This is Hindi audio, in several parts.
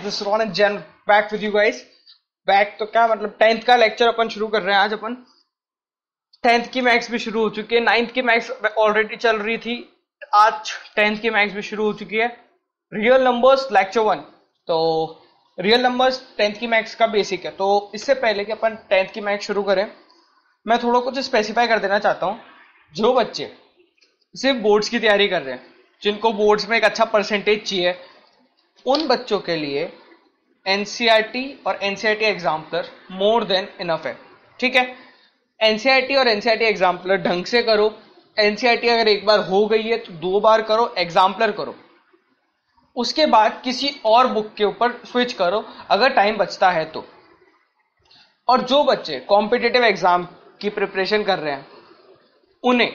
This Ron and Jain back with you guys. Back तो क्या मतलब 10th का लेक्चर अपन शुरू कर रहे हैं आज। अपन 10th की मैथ्स भी शुरू हो चुकी है, 9th की मैथ्स ऑलरेडी चल रही थी, आज 10th की मैथ्स भी शुरू हो चुकी है। Real numbers lecture 1। तो रियल नंबर्स 10th की मैथ्स का बेसिक है। तो इससे पहले कि अपन 10th की मैथ्स शुरू करें, मैं थोड़ा कुछ स्पेसिफाई कर देना चाहता हूँ। जो बच्चे सिर्फ बोर्ड्स की तैयारी कर रहे हैं, जिनको बोर्ड्स में एक अच्छा परसेंटेज चाहिए, उन बच्चों के लिए एनसीईआरटी और NCERT exemplar more than enough है। ठीक है, एनसीईआरटी और एनसीईआरटी एग्जाम्पलर ढंग से करो। एनसीईआरटी अगर एक बार हो गई है तो 2 बार करो, एग्जाम्पलर करो। उसके बाद किसी और बुक के ऊपर स्विच करो अगर टाइम बचता है तो। और जो बच्चे कॉम्पिटिटिव एग्जाम की प्रिपरेशन कर रहे हैं, उन्हें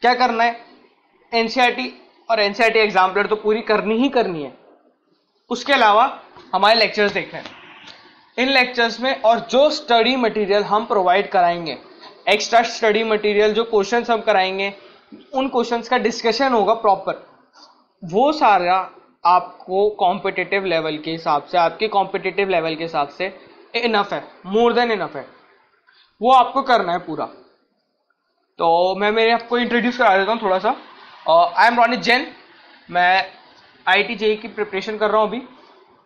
क्या करना है, एनसीईआरटी और एनसीईआरटी एग्जाम्पलर तो पूरी करनी ही करनी है। उसके अलावा हमारे लेक्चर्स देखने हैं। इन लेक्चर्स में और जो स्टडी मटेरियल हम प्रोवाइड कराएंगे, एक्स्ट्रा स्टडी मटेरियल, जो क्वेश्चंस हम कराएंगे, उन क्वेश्चंस का डिस्कशन होगा प्रॉपर। वो सारा आपको कॉम्पिटिटिव लेवल के हिसाब से, आपके कॉम्पिटिटिव लेवल के हिसाब से इनफ है, मोर देन इनफ है। वो आपको करना है पूरा। तो मैं मेरे आपको इंट्रोड्यूस करा देता हूँ थोड़ा सा। I am Ronit Jain. मैं IIT JEE की प्रिपरेशन कर रहा हूँ अभी,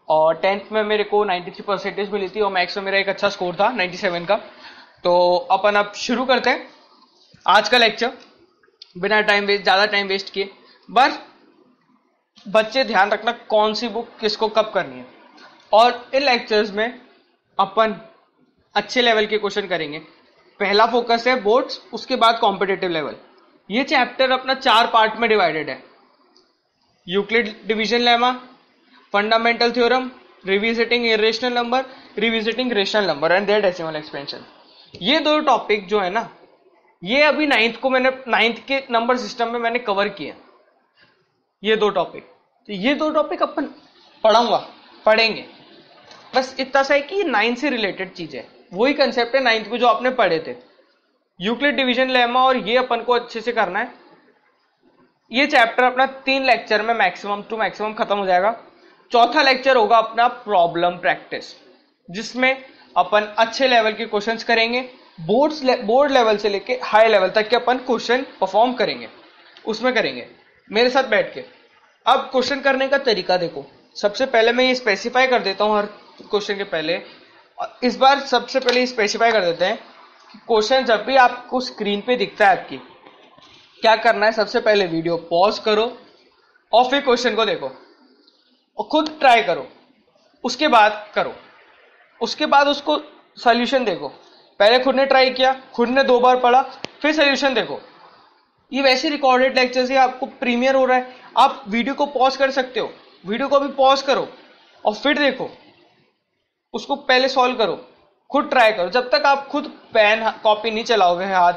और 10th में मेरे को 93% मिली थी और मैथ्स में मेरा एक अच्छा स्कोर था 97 का। तो अपन अब शुरू करते हैं आज का लेक्चर बिना ज़्यादा टाइम वेस्ट किए। बस बच्चे ध्यान रखना कौन सी बुक किसको कब करनी है। और इन लेक्चर्स में अपन अच्छे लेवल के क्वेश्चन करेंगे। पहला फोकस है बोर्ड्स, उसके बाद कॉम्पिटिटिव लेवल। ये चैप्टर अपना 4 पार्ट में डिवाइडेड है। Euclid division lemma, fundamental theorem, revisiting irrational number, revisiting rational number and their decimal expansion. ये 2 टॉपिक जो है ना, ये अभी 9th के नंबर सिस्टम में मैंने कवर किए। ये 2 टॉपिक, तो ये 2 टॉपिक अपन पढ़ेंगे। बस इतना सा है कि 9th से रिलेटेड चीज है, वही कंसेप्ट है 9th को जो आपने पढ़े थे। यूक्लिड डिवीजन लेमा और ये अपन को अच्छे से करना है। ये चैप्टर अपना 3 लेक्चर में मैक्सिमम टू मैक्सिमम खत्म हो जाएगा। चौथा लेक्चर होगा अपना प्रॉब्लम प्रैक्टिस, जिसमें अपन अच्छे लेवल के क्वेश्चंस करेंगे। बोर्ड लेवल से लेके हाई लेवल तक के अपन क्वेश्चन परफॉर्म करेंगे, उसमें करेंगे मेरे साथ बैठ के। अब क्वेश्चन करने का तरीका देखो। सबसे पहले मैं ये स्पेसिफाई कर देता हूं हर क्वेश्चन के पहले। इस बार सबसे पहले स्पेसिफाई कर देते हैं कि क्वेश्चन जब भी आपको स्क्रीन पे दिखता है आपकी, क्या करना है, सबसे पहले वीडियो पॉज करो और फिर क्वेश्चन को देखो और खुद ट्राई करो। उसके बाद उसको सॉल्यूशन देखो। पहले खुद ने ट्राई किया, खुद ने 2 बार पढ़ा, फिर सॉल्यूशन देखो। ये वैसे रिकॉर्डेड लेक्चर्स है, आपको प्रीमियर हो रहा है, आप वीडियो को पॉज कर सकते हो। वीडियो को भी पॉज करो और फिर देखो, उसको पहले सॉल्व करो, खुद ट्राई करो। जब तक आप खुद पेन कॉपी नहीं चलाओगे, हाथ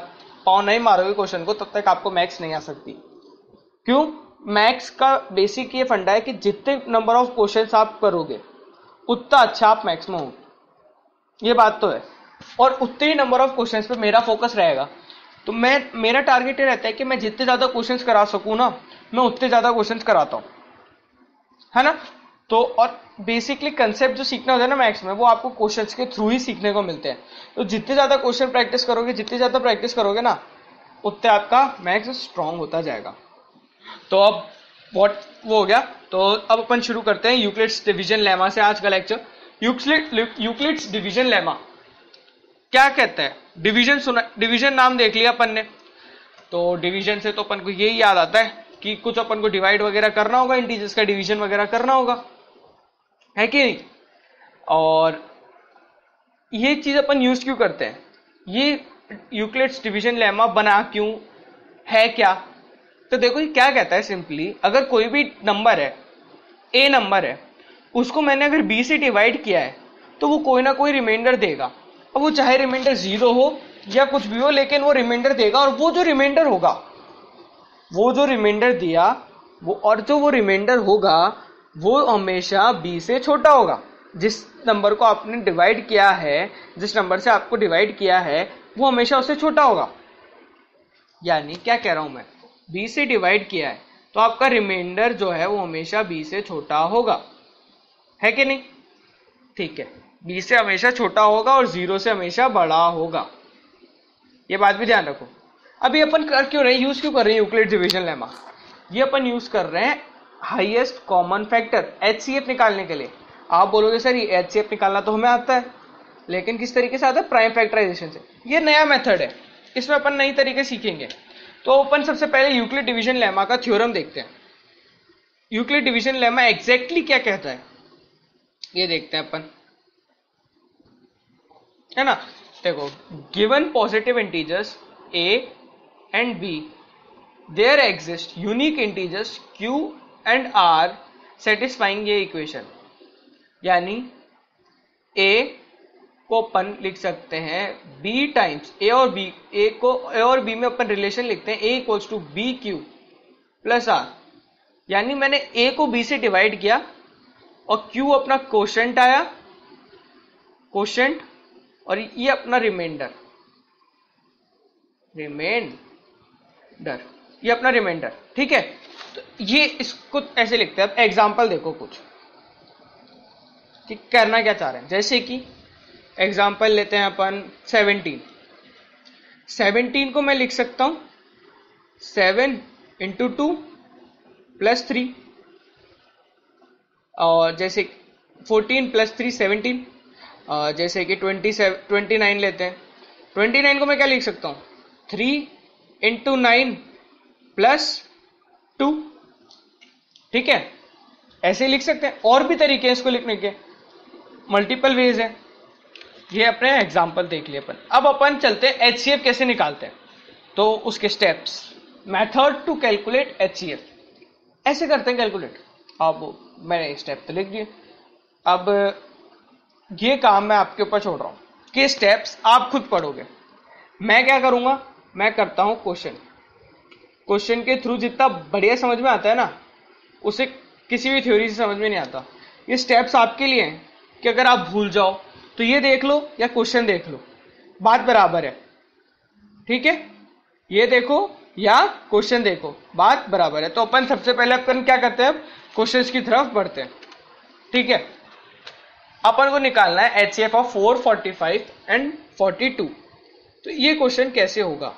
पाँव नहीं मारोगे क्वेश्चन को, तब तक आपको मैथ्स नहीं आ सकती। क्यों? मैथ्स का बेसिक ये फंडा है कि जितने नंबर ऑफ क्वेश्चंस आप करोगे उतना अच्छा आप मैथ्स में हो, ये बात तो है। और उतने ही नंबर ऑफ क्वेश्चंस पे मेरा फोकस रहेगा। तो मेरा टारगेट ये रहता है कि मैं जितने ज्यादा क्वेश्चंस करा सकूं ना, मैं उतने ज्यादा क्वेश्चंस कराता हूं, है ना। तो और बेसिकली कंसेप्ट जो सीखना होता है ना मैथ्स में, वो आपको क्वेश्चंस के थ्रू ही सीखने को मिलते हैं। तो जितने ज्यादा क्वेश्चन प्रैक्टिस करोगे ना, उतने आपका मैथ्स स्ट्रांग होता जाएगा। तो अब वो हो गया। तो अब अपन शुरू करते हैं यूक्लिड्स डिवीजन लेमा से आज का लेक्चर। यूक्लिड्स डिवीजन लेमा क्या कहता है? डिवीजन सुना, डिवीजन नाम देख लिया अपन ने। तो डिवीजन से तो अपन को यही याद आता है कि कुछ अपन को डिवाइड वगैरह करना होगा, इंटीजर्स का डिवीजन वगैरह करना होगा, है कि नहीं। और ये चीज अपन यूज क्यों करते हैं, ये यूक्लिड्स डिवीजन लेमा बना क्यों है, क्या? तो देखो ये क्या कहता है सिंपली, अगर कोई भी नंबर है, ए नंबर है, उसको मैंने अगर बी से डिवाइड किया है तो वो कोई ना कोई रिमाइंडर देगा। अब वो चाहे रिमाइंडर 0 हो या कुछ भी हो, लेकिन वो रिमाइंडर देगा। और वो जो रिमाइंडर होगा, वो जो रिमाइंडर दिया वो रिमाइंडर होगा वो हमेशा बी से छोटा होगा। जिस नंबर को आपने डिवाइड किया है, जिस नंबर से आपको डिवाइड किया है, वो हमेशा उससे छोटा होगा। यानी क्या कह रहा हूं मैं, बी से डिवाइड किया है तो आपका रिमाइंडर जो है वो हमेशा बी से छोटा होगा। है कि नहीं? ठीक है, b से हमेशा छोटा होगा और 0 से हमेशा बड़ा होगा, ये बात भी ध्यान रखो। अभी अपन कर क्यों रहे हैं, यूज क्यों कर रहे हैं यूक्लिड डिवीजन लेमा? ये अपन यूज कर रहे हैं हाईएस्ट कॉमन फैक्टर HCF निकालने के लिए। आप बोलोगे सर ये HCF निकालना तो हमें आता है, लेकिन किस तरीके से आता है? प्राइम फैक्टराइजेशन से। ये नया मेथड है, इसमें अपन नई तरीके सीखेंगे। तो अपन सबसे पहले यूक्लिड डिवीजन लेमा का थ्योरम देखते हैं। यूक्लिड डिवीजन लेमा एग्जैक्टली क्या कहता है ये देखते हैं अपन, है ना। देखो, given positive integers a and b, there exist unique integers q and r satisfying ये इक्वेशन। यानी a को अपन लिख सकते हैं b टाइम्स a और b, a और b में अपन रिलेशन लिखते हैं a equals to B Q plus r। यानी मैंने a को b से डिवाइड किया और q अपना कोशेंट आया, कोशेंट, और ये अपना रिमाइंडर, ये अपना रिमाइंडर। ठीक है, तो ये इसको ऐसे लिखते हैं। अब एग्जांपल देखो कुछ कि करना क्या चाह रहे हैं। जैसे कि एग्जांपल लेते हैं अपन 17 को मैं लिख सकता हूं 7 इंटू 2 प्लस 3, और जैसे 14 प्लस 3 17, जैसे कि 29 लेते हैं। 29 को मैं क्या लिख सकता हूं 3 इंटू 9 प्लस 2। ठीक है, ऐसे लिख सकते हैं। और भी तरीके हैं इसको लिखने के, मल्टीपल वेज है। ये अपने एग्जांपल देख लिए अपन। अब अपन चलते हैं HCF कैसे निकालते हैं, तो उसके steps. Method to calculate HCF, ऐसे करते हैं कैलकुलेट। अब मैंने स्टेप तो लिख दिए, अब ये काम मैं आपके ऊपर छोड़ रहा हूं कि स्टेप्स आप खुद पढ़ोगे। मैं क्या करूंगा, मैं करता हूं क्वेश्चन के थ्रू जितना बढ़िया समझ में आता है ना, उसे किसी भी थ्योरी से समझ में नहीं आता। ये स्टेप्स आपके लिए हैं कि अगर आप भूल जाओ तो ये देख लो या क्वेश्चन देख लो, बात बराबर है। ठीक है, ये देखो या क्वेश्चन देखो, बात बराबर है। तो अपन सबसे पहले अपन क्या करते हैं, क्वेश्चंस की तरफ बढ़ते हैं। ठीक है, अपन को निकालना है HCF ऑफ 4, 45 एंड 42। तो ये क्वेश्चन कैसे होगा,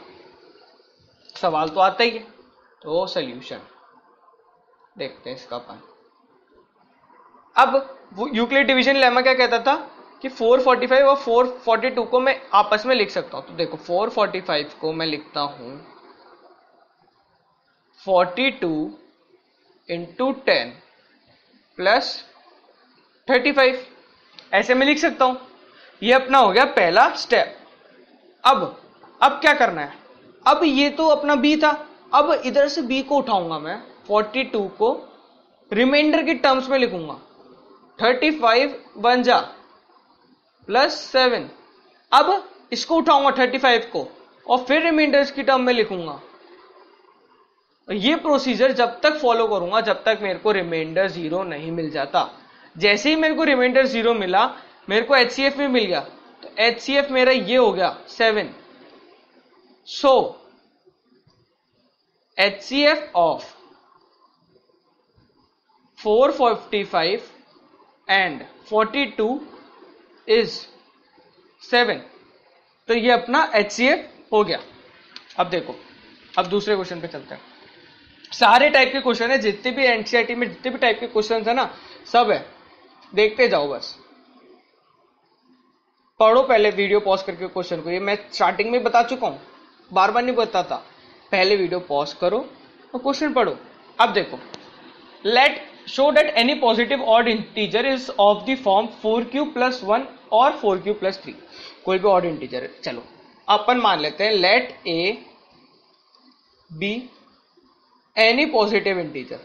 सवाल तो आता ही है। तो सॉल्यूशन देखते हैं इसका अपन। अब वो यूक्लिड डिवीजन लेमा क्या कहता था कि 445 और 442 को मैं आपस में लिख सकता हूं। तो देखो 445 को मैं लिखता हूं 42 इंटू 10 प्लस 35, ऐसे मैं लिख सकता हूं। ये अपना हो गया पहला स्टेप। अब क्या करना है, अब ये तो अपना b था, अब इधर से b को उठाऊंगा मैं, 42 को रिमाइंडर की टर्म्स में लिखूंगा। 35 बन जा प्लस 7, अब इसको उठाऊंगा 35 को और फिर रिमाइंडर्स की टर्म में लिखूंगा। ये प्रोसीजर जब तक फॉलो करूंगा जब तक मेरे को रिमाइंडर 0 नहीं मिल जाता। जैसे ही मेरे को रिमाइंडर 0 मिला, मेरे को HCF में मिल गया, तो HCF मेरा ये हो गया 7। सो HCF ऑफ 445 एंड 42 इज 7। तो ये अपना HCF हो गया। अब देखो, अब दूसरे क्वेश्चन पे चलते हैं। सारे टाइप के क्वेश्चन है, जितने भी एनसीईआरटी में जितने भी टाइप के क्वेश्चन है ना, सब है, देखते जाओ बस। पढ़ो पहले, वीडियो पॉज करके क्वेश्चन को। ये मैं स्टार्टिंग में बता चुका हूं, बार बार नहीं बताता। पहले वीडियो पॉज करो और क्वेश्चन पढ़ो। अब देखो, let show that any positive odd integer is of the form 4q plus 1 और 4q प्लस 3। कोई भी ऑड इंटीजर है, चलो अपन मान लेते हैं let a be any positive integer.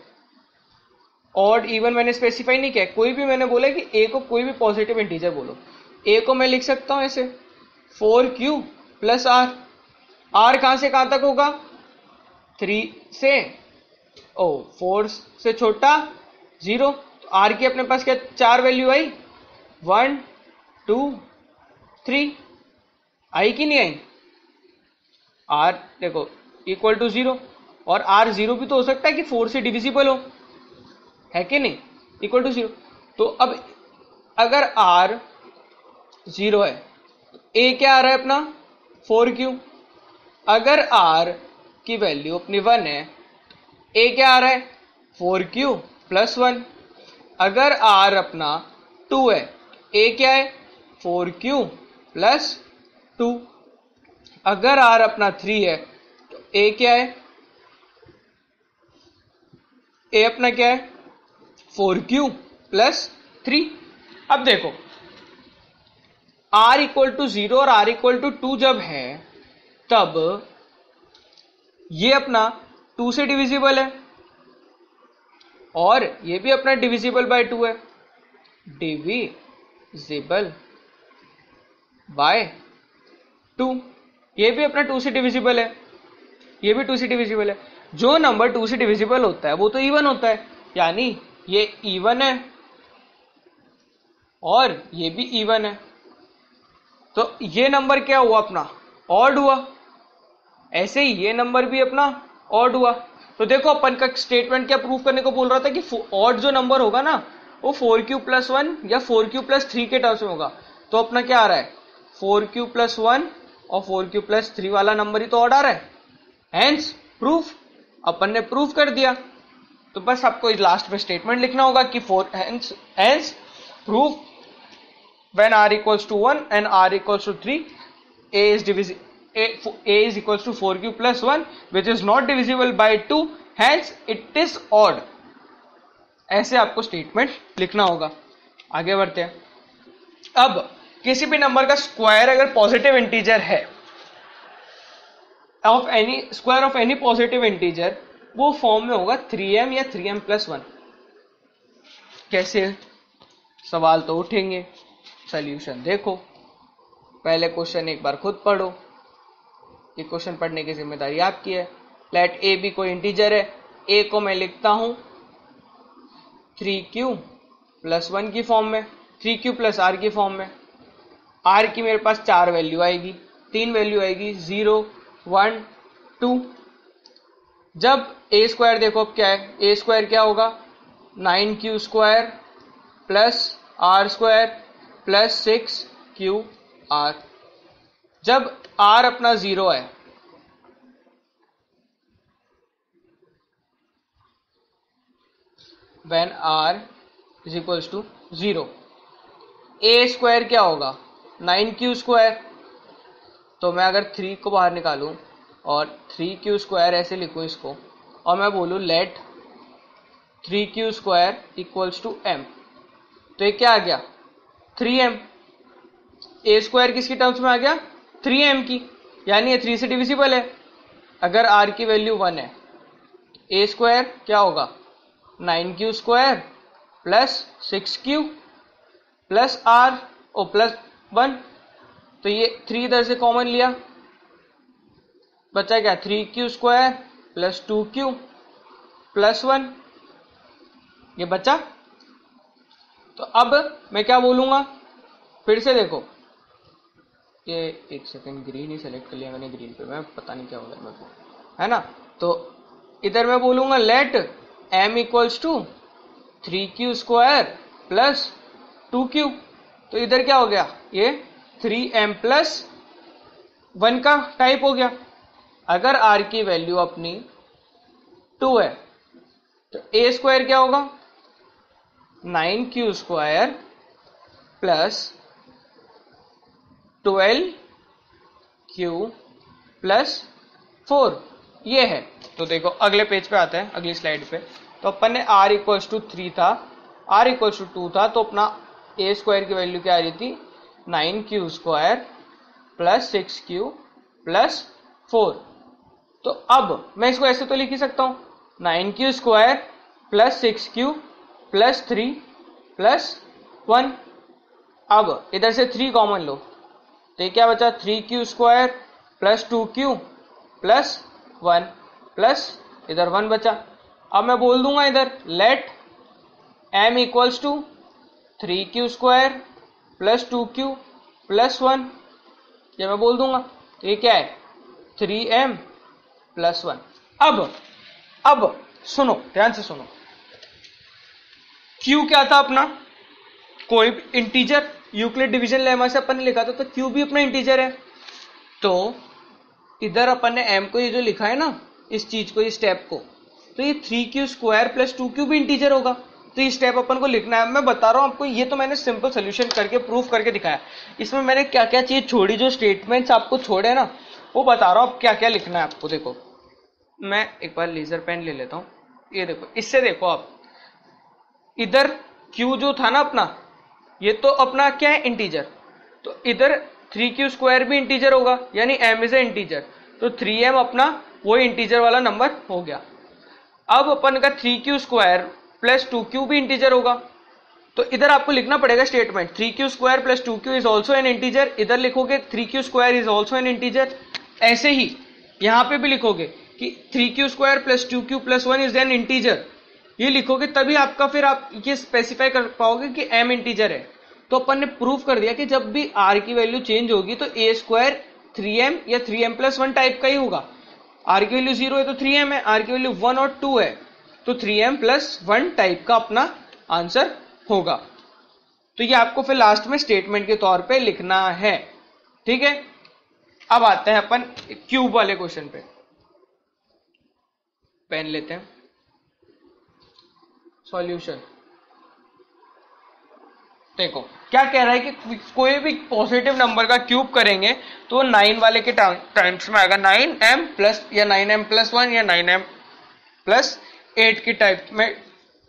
Odd even मैंने स्पेसिफाई नहीं किया, कोई भी मैंने बोला कि ए को कोई भी पॉजिटिव इंटीजर बोलो। ए को मैं लिख सकता हूं ऐसे 4q प्लस आर। आर कहां से कहां तक होगा, 3 से 4 से छोटा 0। तो आर की अपने पास क्या 4 वैल्यू आई, 1 2 3 आई कि नहीं आई। आर देखो इक्वल टू 0, और आर 0 भी तो हो सकता है कि 4 से डिविजिबल हो, है कि नहीं, इक्वल टू 0। तो अब अगर R 0 है, A क्या आ रहा है अपना 4Q। अगर R की वैल्यू अपनी 1 है, A क्या आ रहा है 4Q प्लस 1। अगर R अपना 2 है, A क्या है 4Q प्लस 2। अगर R अपना 3 है तो A क्या है, A अपना क्या है 4Q प्लस 3। अब देखो R इक्वल टू 0 और R इक्वल टू 2 जब है तब ये अपना 2 से डिविजिबल है और ये भी अपना डिविजिबल बाय 2 है। डिविजिबल बाय 2, ये भी अपना 2 से डिविजिबल है, ये भी 2 से डिविजिबल है। जो नंबर 2 से डिविजिबल होता है वो तो इवन होता है, यानी ये इवन है और ये भी इवन है। तो ये नंबर क्या हुआ अपना ऑड हुआ, ऐसे ही ये नंबर भी अपना ऑड हुआ। तो देखो अपन का स्टेटमेंट क्या प्रूव करने को बोल रहा था कि ऑड जो नंबर होगा ना वो 4Q प्लस 1 या 4Q प्लस 3 के टर्म्स में होगा। तो अपना क्या आ रहा है 4Q प्लस 1 और 4Q प्लस 3 वाला नंबर ही तो ऑड आ रहा है। हेंस प्रूफ, अपन ने प्रूफ कर दिया। तो बस आपको लास्ट में स्टेटमेंट लिखना होगा कि hence proof when r equals to 1 and r equals to 3 a is equals to 4Q plus 1 which is not divisible by 2, hence it is odd। ऐसे आपको स्टेटमेंट लिखना होगा। आगे बढ़ते हैं। अब किसी भी नंबर का स्क्वायर अगर पॉजिटिव इंटीजर है, of N E square of any positive integer, वो फॉर्म में होगा 3m या 3m प्लस 1। कैसे सवाल तो उठेंगे, सॉल्यूशन देखो। पहले क्वेश्चन एक बार खुद पढ़ो, ये क्वेश्चन पढ़ने की जिम्मेदारी आपकी है। लेट ए बी कोई इंटीजर है, ए को मैं लिखता हूं 3Q प्लस 1 की फॉर्म में, 3Q प्लस R की फॉर्म में। R की मेरे पास 4 वैल्यू आएगी, 3 वैल्यू आएगी 0 1 2। जब ए स्क्वायर देखो अब क्या है, ए स्क्वायर क्या होगा 9Q square plus R square plus 6QR। जब R अपना 0 है, when R is equals to 0, A square क्या होगा 9Q स्क्वायर। तो मैं अगर 3 को बाहर निकालूं और 3Q स्क्वायर ऐसे लिखूं इसको, और मैं बोलूं let 3Q square equals to M, तो ये क्या आ गया 3M। A स्क्वायर किसकी टर्म्स में आ गया 3M की, यानी ये 3 से डिविजिबल है। अगर R की वैल्यू 1 है, A स्क्वायर क्या होगा 9Q square plus 6Q plus R और प्लस 1। तो ये 3 इधर से कॉमन लिया, बचा क्या 3Q square plus 2Q plus 1, ये बचा। तो अब मैं क्या बोलूंगा, फिर से देखो, ये एक सेकंड ग्रीन ही सेलेक्ट कर लिया मैंने, ग्रीन पे मैं पता नहीं क्या हो गया मेरे को, है ना। तो इधर मैं बोलूंगा let M equals to 3Q square plus 2Q। तो इधर क्या हो गया, ये 3M प्लस 1 का टाइप हो गया। अगर R की वैल्यू अपनी 2 है तो A स्क्वायर क्या होगा 9Q square plus 12Q plus 4, ये है। तो देखो अगले पेज पे आते हैं, अगली स्लाइड पे। तो अपन ने R इक्वल्स टू 3 था, R इक्वल्स टू 2 था, तो अपना A स्क्वायर की वैल्यू क्या आ रही थी 9Q square plus 6Q plus 4। तो अब मैं इसको ऐसे तो लिख ही सकता हूं 9Q square plus 6Q plus 3 plus 1। अब इधर से 3 कॉमन लो, तो ये क्या बचा 3Q square plus 2Q plus 1 plus इधर 1 बचा। अब मैं बोल दूंगा इधर let M equals to 3Q square plus 2Q plus 1, ये मैं बोल दूंगा। तो ये क्या है 3M प्लस 1। अब सुनो, ध्यान से सुनो, Q क्या था अपना कोई भी इंटीजर, यूक्लिड डिवीजन लेमा से अपन ने लिखा था, तो क्यू भी अपना इंटीजर है। तो इधर अपन ने m को ये जो लिखा है ना, इस चीज को, इस स्टेप को, तो ये 3q² प्लस 2q भी इंटीजर होगा। तो ये स्टेप अपन को लिखना है। मैं बता रहा हूं आपको, ये तो मैंने सिंपल सोल्यूशन करके प्रूफ करके दिखाया। इसमें मैंने क्या क्या चीज छोड़ी, जो स्टेटमेंट्स आपको छोड़े ना, वो बता रहा हूं अब क्या क्या लिखना है आपको। देखो मैं एक बार लेजर पेन ले लेता हूं। ये देखो, इससे देखो आप, इधर q जो था ना अपना, ये तो अपना क्या है, इंटीजर। तो इधर 3q² भी इंटीजर होगा, यानी m इज ए इंटीजर। तो 3m अपना वो इंटीजर वाला नंबर हो गया। अब अपन का 3q² प्लस 2q भी इंटीजर होगा। तो इधर आपको लिखना पड़ेगा statement 3q² plus 2q is also an integer. इधर लिखोगे 3q² is also an integer. ऐसे ही यहां पे भी लिखोगे कि 3q² plus 2q plus 1 is an integer. ये लिखोगे तभी आपका, फिर आप ये स्पेसिफाई कर पाओगे कि m इंटीजर है। तो अपन ने प्रूव कर दिया कि जब भी r की वैल्यू चेंज होगी तो a² 3m या 3m प्लस 1 टाइप का ही होगा। r की वैल्यू 0 है तो 3m है, r की वैल्यू 1 और 2 है तो 3m प्लस 1 टाइप का अपना आंसर होगा। तो ये आपको फिर लास्ट में स्टेटमेंट के तौर पे लिखना है। ठीक है, अब आते हैं अपन क्यूब वाले क्वेश्चन पे। पेन लेते हैं। सॉल्यूशन देखो क्या कह रहा है कि कोई भी पॉजिटिव नंबर का क्यूब करेंगे तो 9 वाले के टाइम्स में आएगा, 9m प्लस या 9m प्लस 1 या 9m प्लस 8 की टाइप में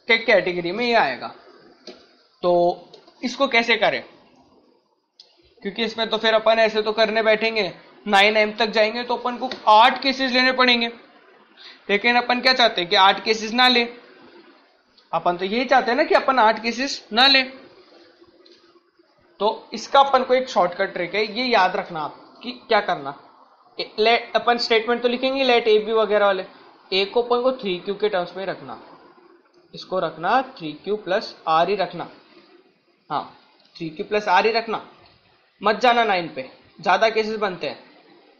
के कैटेगरी में ये आएगा। तो इसको कैसे करें, क्योंकि इसमें तो फिर अपन ऐसे तो करने बैठेंगे 9m तक जाएंगे तो अपन को 8 केसेस लेने पड़ेंगे। लेकिन अपन क्या चाहते हैं कि 8 केसेस ना ले, अपन तो यही चाहते हैं ना कि अपन 8 केसेस ना ले। तो इसका अपन को एक शॉर्टकट ट्रिक है, ये याद रखना आप कि क्या करना। लेट अपन स्टेटमेंट तो लिखेंगे लेट ए बी वगैरह वाले, ए को अपन को 3q के टर्म्स में रखना, इसको रखना 3q प्लस आर ही रखना। हाँ 3q प्लस आर ही रखना, मत जाना 9 पे, ज्यादा केसेस बनते हैं।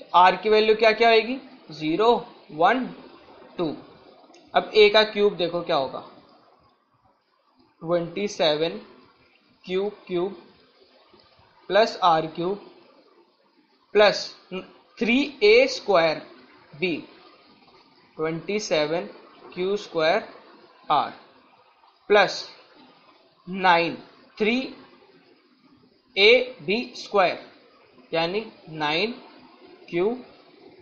तो आर की वैल्यू क्या क्या होगी, 0 1 2। अब ए का क्यूब देखो क्या होगा, 27 cube plus r cube plus 3a² b 27 q² r plus 9 3ab² यानी 9q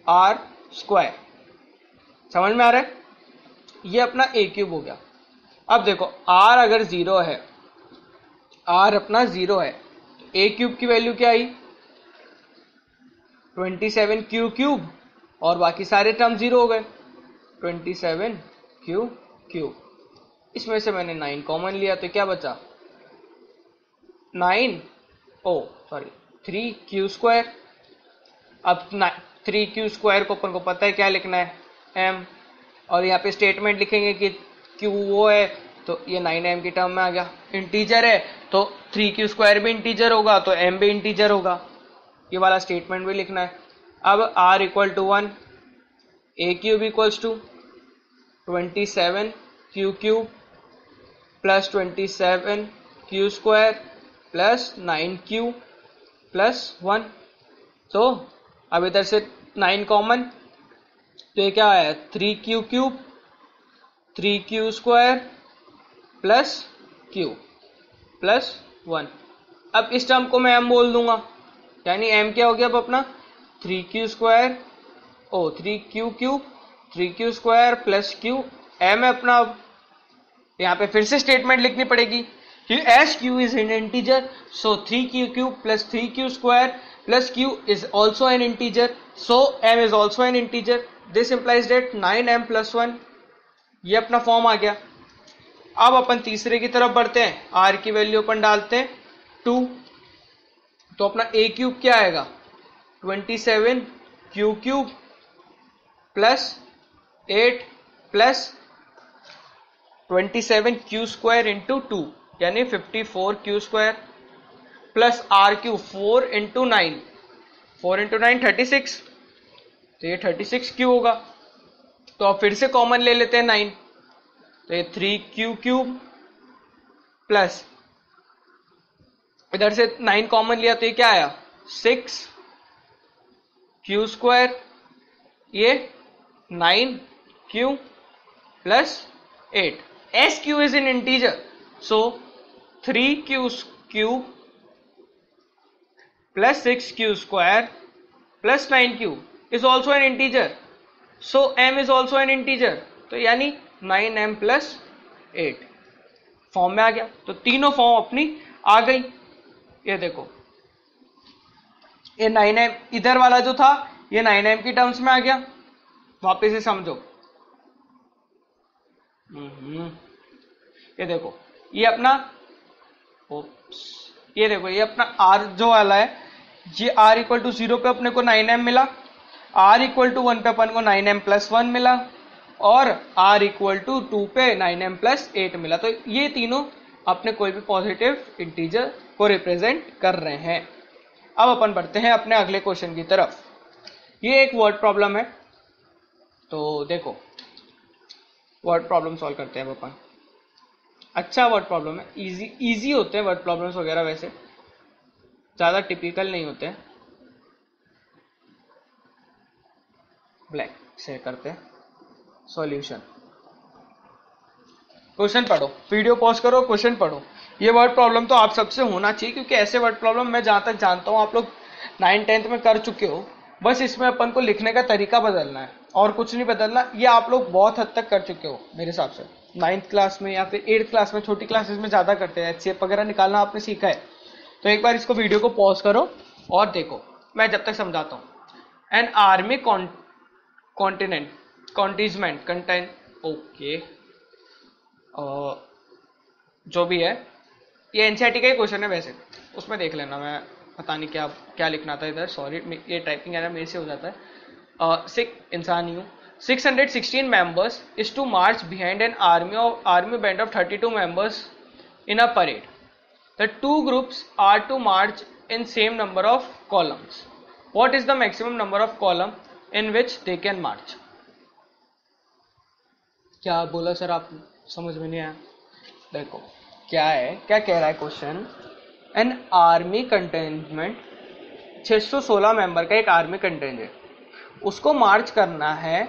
r²। समझ में आ रहा है, ये अपना a क्यूब हो गया। अब देखो r अगर 0 है, r अपना 0 है, a क्यूब की वैल्यू क्या आई, 27q क्यूब और बाकी सारे टर्म 0 हो गए, 27q क्यूब। इसमें से मैंने 9 कॉमन लिया तो क्या बचा, 3q²। अब 3q² को अपन को पता है क्या लिखना है, m, और यहाँ पे स्टेटमेंट लिखेंगे कि q वो है तो ये 9m की टर्म में आ गया। इंटीजर है तो 3q² भी इंटीजर होगा तो m भी इंटीजर होगा, ये वाला स्टेटमेंट भी लिखना है। अब r equal to 1, a cube equals to 27q cube plus 27q² plus 9q plus 1। तो अब इधर से 9 कॉमन, तो ये क्या आया, 3q cube 3q² plus q plus 1। अब इस टर्म को मैं m बोल दूंगा, यानी m क्या हो गया अब अपना 3q² 3q cube 3q² plus q, m है अपना। अब यहाँ पे फिर से स्टेटमेंट लिखनी पड़ेगी कि as q is an integer so 3q cube plus 3q² plus q is also an integer so m is also an integer, this implies that 9m plus 1। ये अपना फॉर्म आ गया। अब अपन तीसरे की तरफ बढ़ते हैं, r की वैल्यू अपन डालते हैं 2, तो अपना a क्यूब क्या आएगा, 27q cube plus 8 plus 27q² into 2 यानी 54q² plus r cube 4 into 9, 4 into 9 36, तो ये 36q होगा। तो अब फिर से कॉमन ले लेते हैं 9, तो ये 3q क्यूब प्लस इधर से 9 कॉमन लिया तो ये क्या आया 6 क्यू स्क्वायर, ये 9 Q plus 8. S Q is in integer, so 3 Q cube plus 6q square plus 9q is also an integer, so m is also an integer. तो यानी 9m plus 8 फॉर्म में आ गया. तो तीनों फॉर्म अपनी आ गई. ये देखो ये 9m इधर वाला जो था ये 9m की टर्म्स में आ गया. वापस से समझो. ये देखो ये अपना ये देखो ये अपना r जो वाला है ये r इक्वल टू 0 पे अपने को 9m मिला, r इक्वल टू 1 पे अपन को 9m प्लस 1 मिला और r इक्वल टू 2 पे 9m प्लस 8 मिला. तो ये तीनों अपने कोई भी पॉजिटिव इंटीजर को रिप्रेजेंट कर रहे हैं. अब अपन बढ़ते हैं अपने अगले क्वेश्चन की तरफ. ये एक वर्ड प्रॉब्लम है, तो देखो वर्ड प्रॉब्लम सॉल्व करते हैं अपन. अच्छा वर्ड प्रॉब्लम है, इजी होते हैं वर्ड प्रॉब्लम्स वगैरह, वैसे ज्यादा टिपिकल नहीं होते हैं. ब्लैक से करते हैं सॉल्यूशन. क्वेश्चन पढ़ो, वीडियो पॉज करो, क्वेश्चन पढ़ो. ये वर्ड प्रॉब्लम तो आप सबसे होना चाहिए क्योंकि ऐसे वर्ड प्रॉब्लम मैं जहां तक जानता हूं आप लोग 9th-10th में कर चुके हो. बस इसमें अपन को लिखने का तरीका बदलना है और कुछ नहीं बदलना. ये आप लोग बहुत हद तक कर चुके हो मेरे हिसाब से. 9th क्लास में या फिर 8th क्लास में, छोटी क्लासेस में ज्यादा करते हैं. HCF वगैरह निकालना आपने सीखा है. तो एक बार इसको वीडियो को पॉज करो और देखो, मैं जब तक समझाता हूं. An army contingent content, okay जो भी है ये एनसीईआरटी का ही क्वेश्चन है वैसे, उसमें देख लेना. मैं पता नहीं क्या लिखना था इधर, सॉरी ये टाइपिंग एरर मेरे से हो जाता है. इंसान ही हूँ. 616 members is to march behind an army band of 32 members in a parade. The two groups are to march in same number of columns. What is the maximum number of column in which they can march? क्या बोला सर, आप समझ में नहीं आया. देखो क्या है, क्या कह रहा है question. An army containment 616 member का एक आर्मी कंटेंट है, उसको मार्च करना है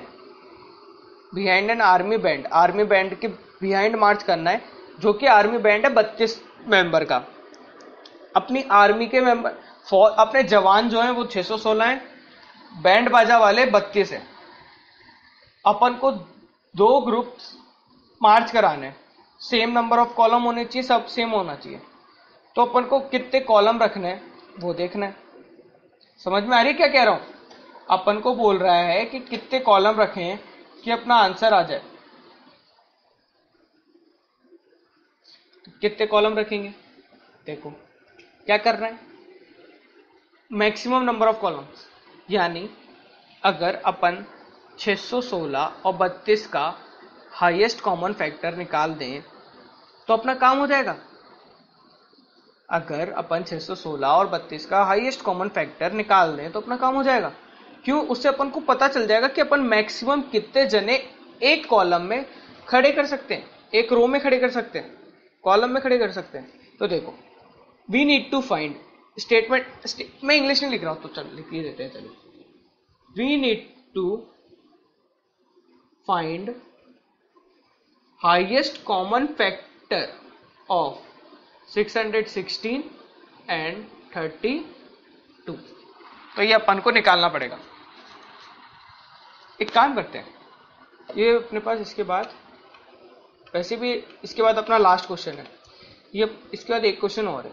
behind an army band. Army band के बिहाइंड मार्च करना है, जो कि आर्मी बैंड है 32 मेंबर का. अपनी आर्मी के मेंबर अपने जवान जो हैं वो 616 हैं, बैंड बाजा वाले 32 हैं. अपन को 2 ग्रुप मार्च कराने, सेम नंबर ऑफ कॉलम होने चाहिए, सब सेम होना चाहिए. तो अपन को कितने कॉलम रखने हैं वो देखना है. समझ में आ रही है क्या कह रहा हूं. अपन को बोल रहा है कि कितने कॉलम रखें कि अपना आंसर आ जाए. तो कितने कॉलम रखेंगे, देखो क्या कर रहे हैं, मैक्सिमम नंबर ऑफ कॉलम्स. यानी अगर अपन 616 और 32 का हाईएस्ट कॉमन फैक्टर निकाल दें तो अपना काम हो जाएगा. अगर अपन 616 और 32 का हाईएस्ट कॉमन फैक्टर निकाल दें तो अपना काम हो जाएगा. क्यों, उससे अपन को पता चल जाएगा कि अपन मैक्सिमम कितने जने एक कॉलम में खड़े कर सकते हैं, एक रो में खड़े कर सकते हैं, कॉलम में खड़े कर सकते हैं. तो देखो we need to find statement, मैं इंग्लिश में लिख रहा हूं तो चल लिख ही देते हैं. चलो, we need to find highest common factor of 616 and 32. तो ये अपन को निकालना पड़ेगा. एक काम करते हैं, ये अपने पास इसके बाद वैसे भी इसके बाद अपना लास्ट क्वेश्चन है. ये इसके बाद एक क्वेश्चन और है.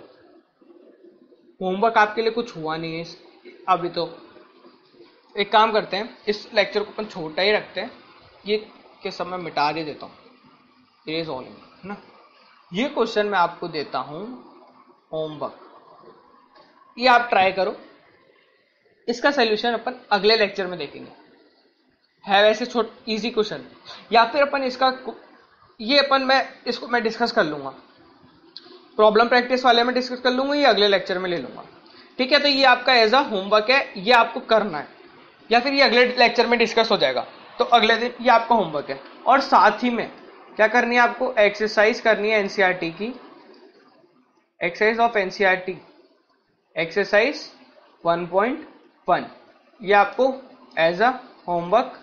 होमवर्क आपके लिए कुछ हुआ नहीं है अभी. तो एक काम करते हैं, इस लेक्चर को अपन छोटा ही रखते हैं. ये के समय मिटा दे देता हूँ, इरेज ऑल है ना. ये क्वेश्चन मैं आपको देता हूं होमवर्क, ये आप ट्राई करो. इसका सॉल्यूशन अपन अगले लेक्चर में देखेंगे. है वैसे इजी क्वेश्चन, या फिर अपन इसका ये अपन मैं डिस्कस कर लूंगा. प्रॉब्लम प्रैक्टिस वाले में डिस्कस कर लूंगा, ये अगले लेक्चर में ले लूंगा. ठीक है, तो ये आपका एज अ होमवर्क है, ये आपको करना है, या फिर ये अगले लेक्चर में डिस्कस हो जाएगा. तो अगले दिन ये आपका होमवर्क है. और साथ ही में क्या करनी है, आपको एक्सरसाइज करनी है एनसीईआरटी की एक्सरसाइज ऑफ एनसीईआरटी एक्सरसाइज 1.1, ये आपको एज अ होमवर्क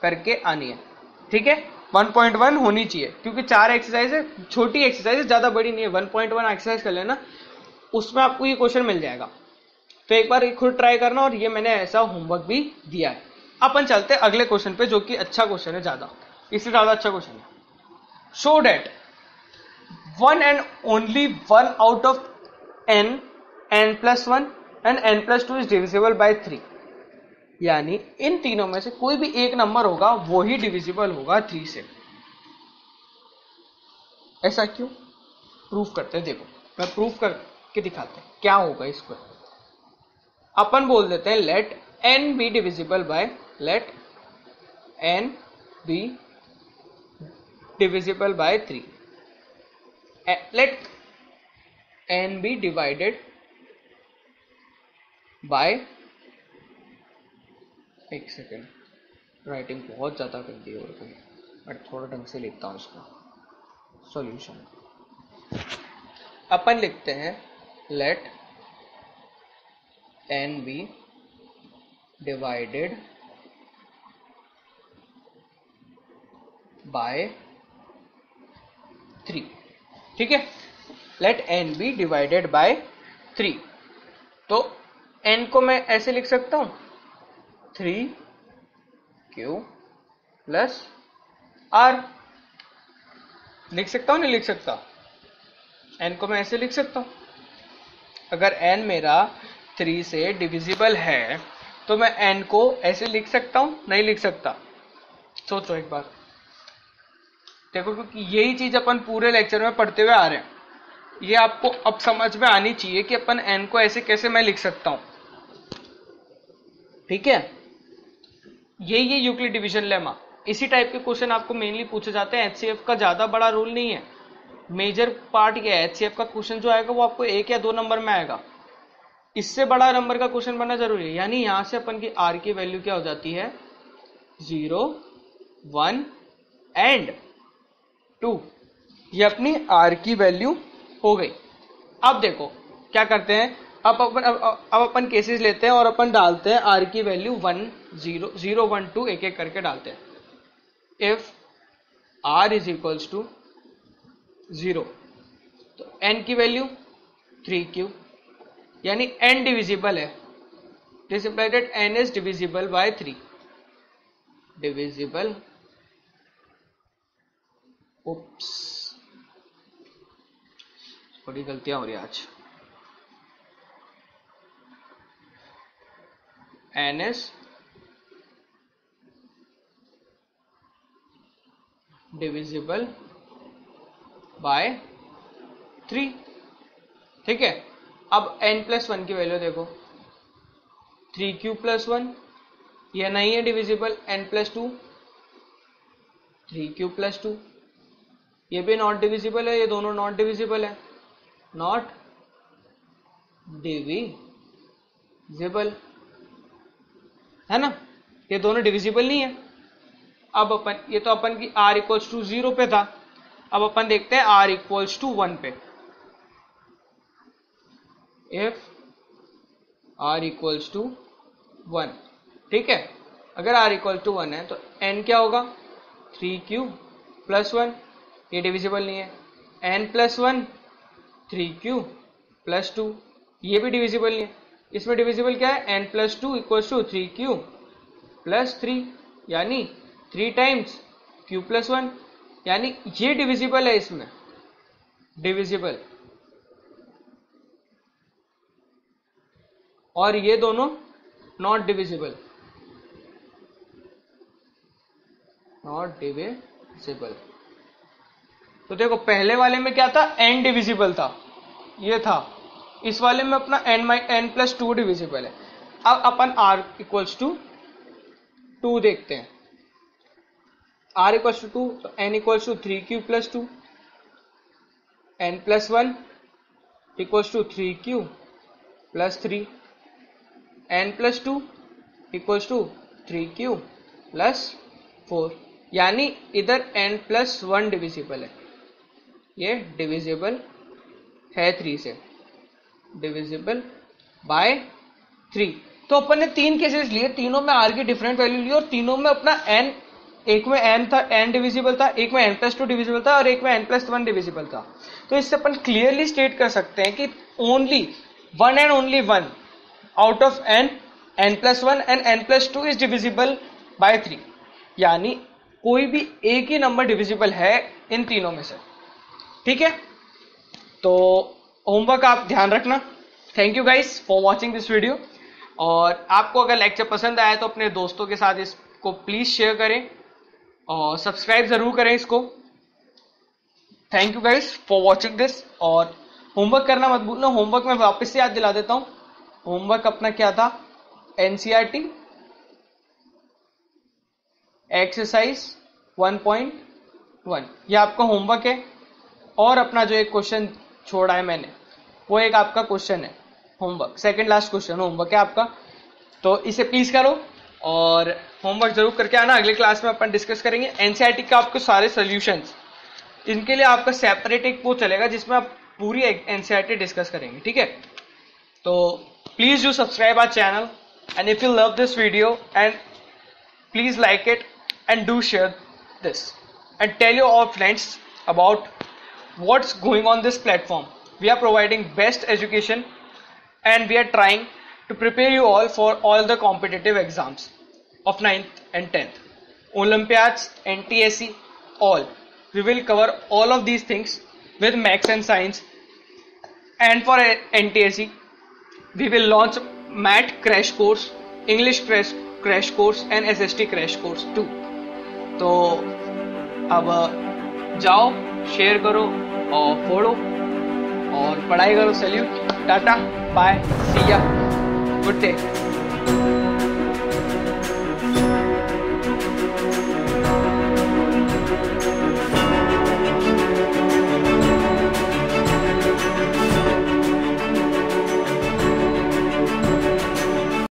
करके आनी है, ठीक है। 1.1 होनी चाहिए क्योंकि 4 एक्सरसाइज है, छोटी एक्सरसाइज है, ज्यादा बड़ी नहीं है। 1.1 एक्सरसाइज कर लेना, उसमें आपको ये क्वेश्चन मिल जाएगा। तो एक बार खुद ट्राई करना, और ये मैंने ऐसा होमवर्क भी दिया है। अपन चलते हैं अगले क्वेश्चन पे, जो कि अच्छा क्वेश्चन है, ज्यादा, इससे ज्यादा अच्छा क्वेश्चन है। Show that one and only one out of n, n plus one and n plus two is divisible by 3, यानी इन तीनों में से कोई भी एक नंबर होगा वो ही डिविजिबल होगा 3 से। ऐसा क्यों? प्रूफ करते हैं, देखो मैं प्रूफ करके दिखाते हैं क्या होगा इसको। अपन बोल देते हैं let n be divisible by, let n be divisible by 3, let n be divided by, एक सेकेंड, राइटिंग बहुत ज्यादा कर दी और मैं थोड़ा ढंग से लिखता हूं इसको। सॉल्यूशन अपन लिखते हैं let n be divided by 3, ठीक है। Let n be divided by 3, तो n को मैं ऐसे लिख सकता हूं 3q प्लस r, लिख सकता हूं नहीं लिख सकता? n को मैं ऐसे लिख सकता हूं। अगर n मेरा 3 से डिविजिबल है तो मैं n को ऐसे लिख सकता हूं नहीं लिख सकता? सोचो एक बार, देखो, क्योंकि यही चीज अपन पूरे लेक्चर में पढ़ते हुए आ रहे हैं, ये आपको अब समझ में आनी चाहिए कि अपन n को ऐसे कैसे मैं लिख सकता हूं, ठीक है। ये यूक्लिड डिवीजन लेमा, इसी टाइप के क्वेश्चन आपको मेनली पूछे जाते हैं। एचसीएफ का ज्यादा बड़ा रोल नहीं है, मेजर पार्ट ये है, एचसीएफ का क्वेश्चन जो आएगा वो आपको 1 या 2 नंबर में आएगा, इससे बड़ा नंबर का क्वेश्चन बनना जरूरी है। यानी यहां से अपन की आर की वैल्यू क्या हो जाती है, 0, 1 एंड 2, ये अपनी आर की वैल्यू हो गई। अब देखो क्या करते हैं, अब अपन केसेस लेते हैं और अपन डालते हैं आर की वैल्यू 1, 0, 0, 1, 2 एक एक करके डालते हैं। If R is equals to 0, तो n की वैल्यू 3q, यानी n डिविजिबल है। This implies that n is divisible by 3, divisible, oops थोड़ी गलतियां हो रही आज, n is डिविजिबल बाय 3, ठीक है। अब n प्लस 1 की वैल्यू देखो, 3q प्लस 1, यह नहीं है divisible, n plus 2, 3q plus 2, ये भी नॉट डिविजिबल है, ये दोनों नॉट डिविजिबल है, नॉट डिविजिबल है ना, ये दोनों डिविजिबल नहीं है। अब अपन, ये तो अपन की r इक्वल्स टू 0 पे था, अब अपन देखते हैं r इक्वल्स टू 1 पे। इफ r इक्वल्स टू 1, ठीक है, अगर r इक्वल टू 1 है तो n क्या होगा, 3q प्लस 1, ये डिविजिबल नहीं है, n प्लस 1, 3q प्लस 2, ये भी डिविजिबल नहीं है। इसमें डिविजिबल क्या है, n plus 2 equals to 3q plus 3, यानी 3 टाइम्स q प्लस 1, यानी ये डिविजिबल है, इसमें डिविजिबल, और ये दोनों नॉट डिविजिबल, नॉट डिविजिबल। तो देखो पहले वाले में क्या था, n डिविजिबल था, ये था, इस वाले में अपना n प्लस 2 डिविजिबल है। अब अपन r इक्वल्स टू 2 देखते हैं, r इक्वल्स टू 2, तो n equals to 3q plus 2, n plus 1 equals to 3q plus 3, n plus 2 equals to 3q plus 4, यानी इधर n प्लस 1 डिविजिबल है, ये डिविजिबल है 3 से, डिविजिबल बाय 3। तो अपन ने 3 केसेस लिए, तीनों में r की डिफरेंट वैल्यू ली और तीनों में अपना n, एक में n था, n डिविजिबल था, एक में n+2 डिविजिबल था और एक में n+1 डिविजिबल था। तो इससे अपन क्लियरली स्टेट कर सकते हैं कि only one and only one out of n, n+1 and n+2 is divisible by 3, यानी कोई भी एक ही नंबर डिविजिबल है इन तीनों में से। ठीक है, तो होमवर्क आप ध्यान रखना। Thank you guys for watching this video, और आपको अगर लेक्चर पसंद आया तो अपने दोस्तों के साथ इसको प्लीज शेयर करें और सब्सक्राइब जरूर करें इसको। Thank you guys for watching this, और होमवर्क करना मत भूलना। होमवर्क मैं वापस से याद दिला देता हूं। होमवर्क अपना क्या था, एनसीईआरटी एक्सरसाइज 1.1, ये आपका होमवर्क है। और अपना जो एक क्वेश्चन छोड़ा है मैंने, वो एक आपका क्वेश्चन है homework, second last question homework है आपका। तो इसे प्लीज करो और होमवर्क जरूर करके आना। अगले क्लास में अपन डिस्कस करेंगे एनसीईआरटी का आपके सारे सॉल्यूशंस। इनके लिए आपका सेपरेट एक वो चलेगा जिसमें आप पूरी एनसीईआरटी डिस्कस करेंगे। ठीक है, तो please do subscribe our channel, and if you love this video and please like it and do share this and tell your all friends about what's going on this platform. We are providing best education and we are trying to prepare you all for all the competitive exams of 9th and 10th, Olympiads, NTSC, all. We will cover all of these things with maths and science. And for NTSC we will launch math crash course, English crash course and SST crash course too. तो अब जाओ, शेयर करो और फॉलो और पढ़ाई करो। सैल्यूट, टाटा, बाय, सी या, गुड डे।